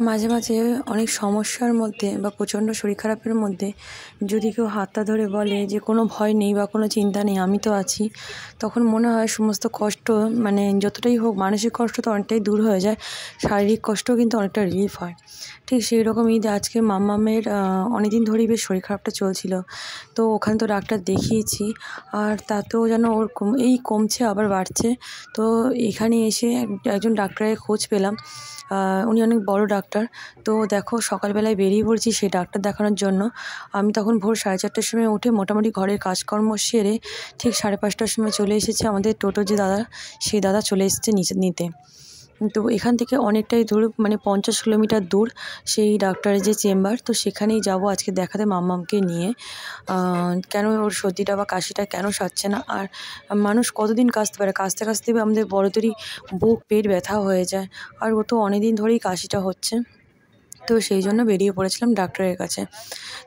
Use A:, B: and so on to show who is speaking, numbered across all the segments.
A: মাঝে মাঝে অনেক সমস্যার মধ্যে বা প্রচণ্ড শরীর খারাপের মধ্যে যদি কেউ হাতটা ধরে বলে যে কোনো ভয় নেই বা কোনো চিন্তা নেই, আমি তো আছি, তখন মনে হয় সমস্ত কষ্ট যতটাই হোক মানসিক কষ্ট তো অনেকটাই দূর হয়ে যায়, শারীরিক কষ্টও কিন্তু অনেকটা রিলিফ হয়। ঠিক সেই রকমই আজকে মাম্মামের অনেকদিন ধরেই বেশ শরীর খারাপটা চলছিল, তো ওখানে তো ডাক্তার দেখিয়েছি, আর তাতেও যেন ওর কমছে আবার বাড়ছে। তো এখানে এসে একজন ডাক্তারের খোঁজ পেলাম, উনি অনেক বড় ডাক্তার। তো দেখো সকালবেলায় বেরিয়ে পড়েছি সেই ডাক্তার দেখানোর জন্য। আমি তখন ভোর 4:30টার সময় উঠে মোটামুটি ঘরের কাজকর্ম সেরে ঠিক 5:30টার সময় চলে এসেছে আমাদের টোটোর যে দাদা, সেই দাদা চলে এসেছে নিতে। তো এখান থেকে অনেকটাই দূর, 50 কিলোমিটার দূর সেই ডাক্তারের যে চেম্বার, তো সেখানেই যাব আজকে দেখাতে মাম্মামকে নিয়ে। কেন ওর সর্দিটা বা কাশিটা কেন সারছে না, আর মানুষ কতদিন কাশতে পারে, কাশতে কাশতে আমাদের বড়দেরই বুক পেট ব্যথা হয়ে যায়, আর ও তো অনেকদিন ধরেই কাশিটা হচ্ছে। তো সেই জন্য বেরিয়ে পড়েছিলাম ডাক্তারের কাছে।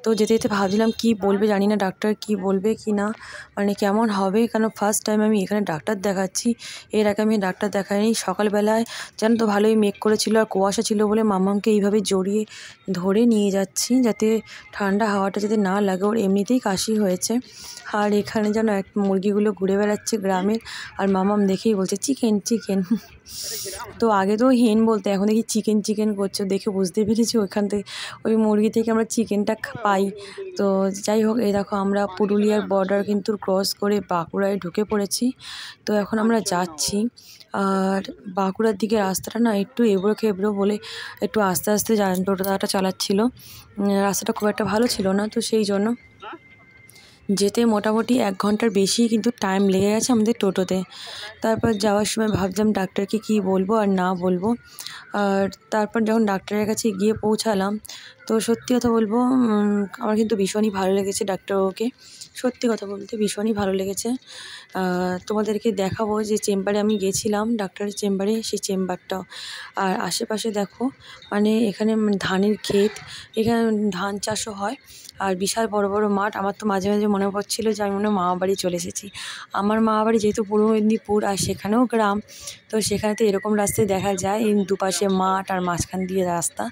A: তো যেতে যেতে ভাবছিলাম কী বলবে, জানি না ডাক্তার কী বলবে কি না, কেমন হবে, কেন ফার্স্ট টাইম আমি এখানে ডাক্তার দেখাচ্ছি। এর আগে আমি ডাক্তার দেখাইনি। সকালবেলায় জানো তো ভালোই মেঘ করেছিল আর কুয়াশা ছিল বলে মাম্মামকে এইভাবে জড়িয়ে ধরে নিয়ে যাচ্ছি যাতে ঠান্ডা হাওয়াটা যাতে না লাগে, ওর এমনিতেই কাশি হয়েছে। আর এখানে যেন মুরগিগুলো ঘুরে বেড়াচ্ছে গ্রামের, আর মাম্মাম দেখেই বলছে চিকেন চিকেন। তো আগে তো হেন বলতে, এখন দেখি চিকেন চিকেন করছে, দেখে বুঝতে পেরেছি ওইখান থেকে ওই মুরগি থেকে আমরা চিকেনটা পাই। তো যাই হোক, এই দেখো আমরা পুরুলিয়ার বর্ডার কিন্তু ক্রস করে বাঁকুড়ায় ঢুকে পড়েছি। তো এখন আমরা যাচ্ছি, আর বাঁকুড়ার দিকে রাস্তাটা না একটু এবড়ো খেবড়ো বলে একটু আস্তে আস্তে টোটো দাদাটা চালাচ্ছিল। রাস্তাটা খুব একটা ভালো ছিল না, তো সেই জন্য যেতে মোটামুটি 1 ঘন্টার বেশি কিন্তু টাইম লেগে গেছে আমাদের টোটোতে। তারপর যাওয়ার সময় ভাবছিলাম ডাক্তারকে কী বলবো আর না বলবো। আর তারপর যখন ডাক্তারের কাছে গিয়ে পৌঁছালাম, তো সত্যি কথা বলবো, আমার কিন্তু ভীষণই ভালো লেগেছে ডাক্তারবাবুকে। সত্যি কথা বলতে ভীষণই ভালো লেগেছে। তোমাদেরকে দেখাবো যে চেম্বারে আমি গেছিলাম, ডাক্তারের চেম্বারে, সেই চেম্বারটাও। আর আশেপাশে দেখো, এখানে ধানের ক্ষেত, এখানে ধান চাষও হয়, আর বিশাল বড় বড় মাঠ। আমার তো মাঝে মাঝে মনে পড়ছিল যে আমি মনে হয় মামাবাড়ি চলে এসেছি। আমার মামাবাড়ি যেহেতু পূর্ব মেদিনীপুর, আর সেখানেও গ্রাম, তো সেখানে তো এরকম রাস্তায় দেখা যায়, এই দুপাশে মাঠ আর মাঝখান দিয়ে রাস্তা।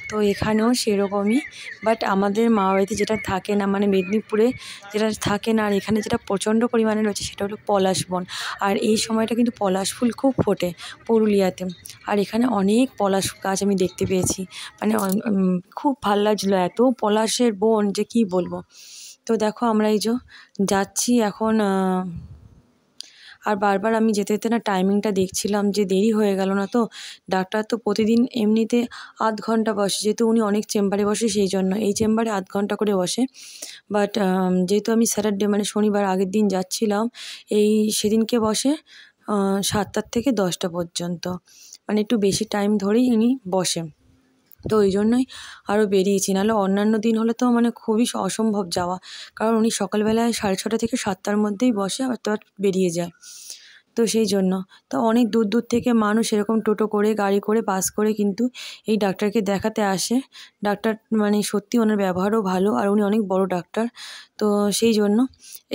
A: তো এখানেও সেরকমই, বাট আমাদের মামাবাড়িতে যেটা থাকে না, মেদিনীপুরে যেটা থাকে না, আর এখানে যেটা প্রচণ্ড পরিমাণে রয়েছে সেটা হলো পলাশ বন। আর এই সময়টা কিন্তু পলাশ ফুল খুব ফোটে পুরুলিয়াতে, আর এখানে অনেক পলাশ গাছ আমি দেখতে পেয়েছি। খুব ভাল লাগছিলো, এত পলাশের বন যে কী বলবো। তো দেখো আমরা এই যে যাচ্ছি এখন, আর বারবার আমি যেতে যেতে না টাইমিংটা দেখছিলাম যে দেরি হয়ে গেল না। তো ডাক্তার তো প্রতিদিন এমনিতে আধ ঘন্টা বসে, যেহেতু উনি অনেক চেম্বারে বসে সেই জন্য এই চেম্বারে আধ ঘন্টা করে বসে। বাট যেহেতু আমি স্যাটারডে শনিবার আগের দিন যাচ্ছিলাম, সেদিনকে বসে 7টা থেকে 10টা পর্যন্ত, একটু বেশি টাইম ধরেই উনি বসে। তো ওই জন্যই আরও বেরিয়েছি, নাহলে অন্যান্য দিন হলে তো খুবই অসম্ভব যাওয়া, কারণ উনি সকালবেলায় 6:30 থেকে 7টার মধ্যেই বসে, আবার তো বেরিয়ে যায়। তো সেই জন্য তো অনেক দূর দূর থেকে মানুষ এরকম টোটো করে, গাড়ি করে, বাস করে কিন্তু এই ডাক্তারকে দেখাতে আসে। ডাক্তার সত্যি ওনার ব্যবহারও ভালো, আর উনি অনেক বড় ডাক্তার। তো সেই জন্য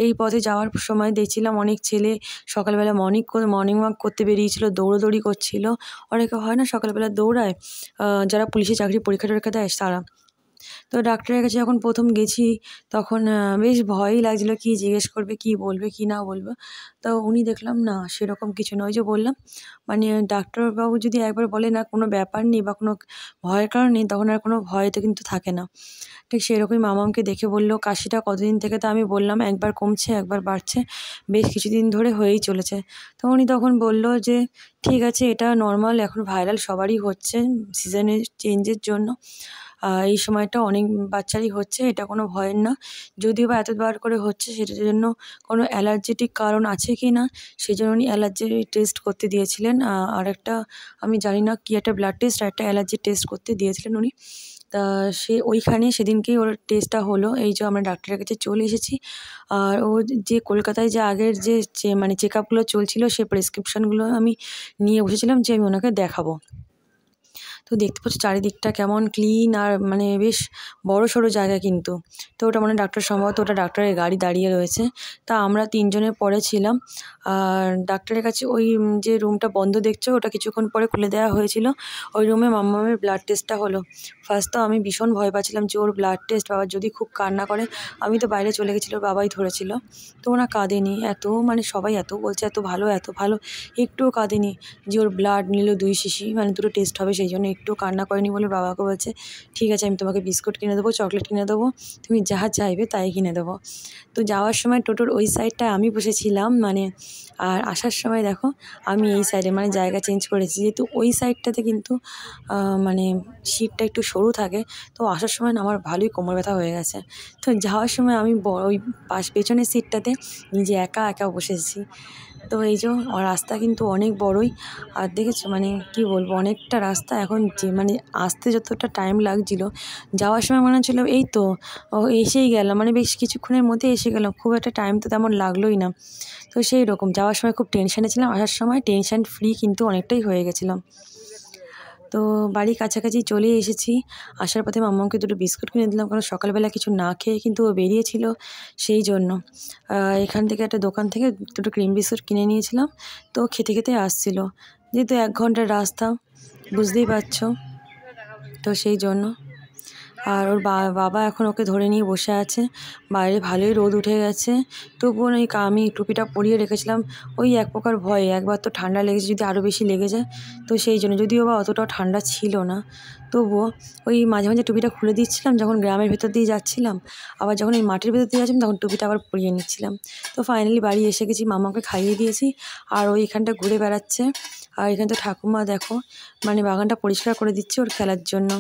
A: এই পথে যাওয়ার সময় দেখছিলাম অনেক ছেলে সকালবেলা মর্নিং ওয়াক করতে বেরিয়েছিল, দৌড়োদৌড়ি করছিল। অনেকে হয় না সকালবেলা দৌড়ায়, যারা পুলিশের চাকরি পরীক্ষা টরীক্ষা দেয় তারা। তো ডাক্তারের কাছে যখন প্রথম গেছি, তখন বেশ ভয়ই লাগছিলো, কী জিজ্ঞেস করবে, কী বলবে, কী না বলবে। তো উনি দেখলাম না সেরকম কিছু নয়, ওই যে বললাম ডাক্তারবাবু যদি একবার বলে না কোনো ব্যাপার নেই বা কোনো ভয়ের কারণ নেই, তখন আর কোনো ভয় তো কিন্তু থাকে না। ঠিক সেরকমই মামাকে দেখে বললো কাশিটা কতদিন থেকে, তো আমি বললাম একবার কমছে একবার বাড়ছে, বেশ কিছুদিন ধরে হয়েই চলেছে। তো উনি তখন বললো যে ঠিক আছে, এটা নর্মাল, এখন ভাইরাল সবারই হচ্ছে সিজনের চেঞ্জের জন্য। এই সময়টা অনেক বাচ্চারই হচ্ছে, এটা কোনো ভয়ের না। যদিও বা এতবার করে হচ্ছে সেটার জন্য কোনো অ্যালার্জেটিক কারণ আছে কি না, সেই জন্য উনি অ্যালার্জি টেস্ট করতে দিয়েছিলেন। আর একটা আমি জানি না কী একটা ব্লাড টেস্ট আর একটা অ্যালার্জি টেস্ট করতে দিয়েছিলেন উনি। তা ওইখানে সেদিনকেই ওর টেস্টটা হলো। এই যে আমরা ডাক্তারের কাছে চলে এসেছি, আর ও যে কলকাতায় যে আগের যে চেক আপগুলো চলছিল, সে প্রেসক্রিপশানগুলো আমি নিয়ে বসেছিলাম যে আমি ওনাকে দেখাবো। তো তো দেখতে পাচ্ছ চারিদিকটা কেমন ক্লিন আর মানে বেশ বড় সড়ো জায়গা কিন্তু। তো ওটা মানে ডাক্তার, সম্ভবত ওটা ডাক্তারের গাড়ি দাঁড়িয়ে রয়েছে। তা আমরা 3 জনে পরে ছিলাম। আর ডাক্তারের কাছে ওই যে রুমটা বন্ধ দেখছো ওটা কিছুক্ষণ পরে খুলে দেওয়া হয়েছিল। ওই রুমে মাম্মামের ব্লাড টেস্টটা হলো। ফার্স্ট তো আমি ভীষণ ভয় পাচ্ছিলাম যে ওর ব্লাড টেস্ট, বাবা যদি খুব কান্না করে। আমি তো বাইরে চলে গেছিলো, ওর বাবাই ধরেছিল। তো ওরা কাঁদেনি এত, মানে সবাই এত বলছে এত ভালো এত ভালো, একটুও কাঁদেনি যে ওর ব্লাড নিল 2 শিশি, মানে দুটো টেস্ট হবে সেই জন্য একটুও কান্না করেনি বলে বাবাকে বলছে ঠিক আছে আমি তোমাকে বিস্কুট কিনে দেবো, চকলেট কিনে দেবো, তুমি যা চাইবে তাই কিনে দেবো। তো যাওয়ার সময় টোটোর ওই সাইডটায় আমি বসেছিলাম মানে, আর আসার সময় দেখো আমি এই সাইডে মানে জায়গা চেঞ্জ করেছি, যেহেতু ওই সাইডটাতে কিন্তু মানে সিটটা একটু সরু থাকে। তো আসার সময় না আমার ভালোই কোমর ব্যথা হয়ে গেছে। তো যাওয়ার সময় আমি ওই পেছনের সিটটাতে নিজে একা একা বসেছি। তো এই যে রাস্তা কিন্তু অনেক বড়ই, আর দেখেছো মানে কি বলবো অনেকটা রাস্তা। এখন যে মানে আসতে যতটা টাইম লাগছিল, যাওয়ার সময় মনে হচ্ছিলো এই তো এসেই গেলাম, মানে বেশ কিছুক্ষণের মধ্যে এসে গেলাম, খুব একটা টাইম তো তেমন লাগলোই না। তো সেই রকম যাওয়ার সময় খুব টেনশানে ছিলাম, আসার সময় টেনশান ফ্রি কিন্তু অনেকটাই হয়ে গেছিলাম। তো বাড়ির কাছাকাছি চলে এসেছি। আসার পথে মাম্মাকে দুটো বিস্কুট কিনে দিলাম, কারণ সকালবেলা কিছু না খেয়ে কিন্তু ও বেরিয়েছিল সেই জন্য। এখান থেকে একটা দোকান থেকে দুটো ক্রিম বিস্কুট কিনে নিয়েছিলাম। তো খেতে খেতে আসছিল, যেহেতু 1 ঘন্টার রাস্তা বুঝতেই পারছো, তো সেই জন্য। আর ওর বাবা এখন ওকে ধরে নিয়ে বসে আছে। বাইরে ভালোই রোদ উঠে গেছে, তবুও ওই আমি টুপিটা পরিয়ে রেখেছিলাম ওই এক প্রকার ভয়ে, একবার তো ঠান্ডা লেগেছে যদি আরও বেশি লেগে যায়, তো সেই জন্য। যদিও বা অতটাও ঠান্ডা ছিল না, তবুও ওই মাঝে মাঝে টুপিটা খুলে দিচ্ছিলাম যখন গ্রামের ভেতর দিয়ে যাচ্ছিলাম, আবার যখন এই মাঠের ভেতর দিয়ে যাচ্ছিলাম তখন টুপিটা আবার পরিয়ে নিচ্ছিলাম। তো ফাইনালি বাড়ি এসে গেছি, মামাকে খাইয়ে দিয়েছি আর ওই এখানটা ঘুরে বেড়াচ্ছে। আর এখানে তো ঠাকুমা দেখো মানে বাগানটা পরিষ্কার করে দিচ্ছে ওর খেলার জন্য।